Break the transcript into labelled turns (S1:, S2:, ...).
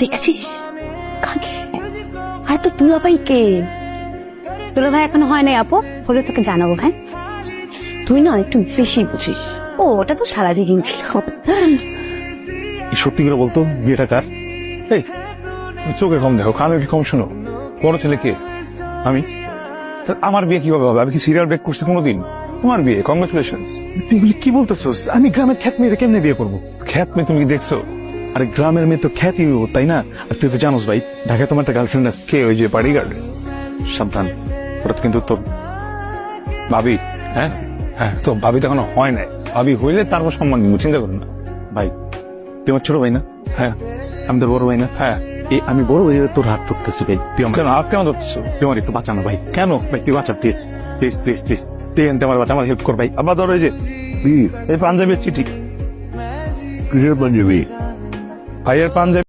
S1: দেখছিস আর তো দুলা ভাই কে? দুলা ভাই এখনো হয় নাই আপু, হলে তোকে জানাবো। হ্যাঁ তুই না একটু বেশি বুঝিস। ও ওটা তো সারা জীবন ছিল।
S2: সত্যি করে বলতো বিয়েটা কার? এই চোখে কম দেখো, কানে কি কম শোনো। বড় ছেলে কে? আমি। আমার বিয়ে কিভাবে হবে? আমি কি সিরিয়াল ব্রেক করছি কোনোদিন? তোমার বিয়ে, কংগ্রেচুলেশন। তুই কি বলতেছোস? আমি গ্রামের খ্যাত মেয়েরে কেমনে বিয়ে করবো? খ্যাত মেয়ে তুমি কি দেখছো? আরে গ্রামের মেয়ে তো খ্যাতি তাই না? আর তুই তো জানোস ভাই, ঢাকায় তোমার একটা গার্লফ্রেন্ড আছে। কে? ওই যে বাড়ি গার্ড। সাবধান, ওটা কিন্তু তোর ভাবি। হ্যাঁ হ্যাঁ, তো ভাবি তো এখনো হয় নাই। ভাবি হইলে তারপর সম্মান দিব, চিন্তা করো না ভাই। তুই আমার ছোট ভাই না? হ্যাঁ। আমি তোর বড় ভাই না? হ্যাঁ। আমি বড় ভাই, তোর হাত ধরতেছি ভাই। তুই আমার হাত কেন ধরতেছো? তুই আমার একটু বাঁচানো ভাই। কেন ভাই? তুই বাঁচা প্লিজ প্লিজ প্লিজ প্লিজ। তুই আমার বাচ্চা, আমার হেল্প কর ভাই। আবার ধরো এই যে এই পাঞ্জাবির চিঠি। কিসের পাঞ্জাবি? ভাইয়ের পাঞ্জাবি।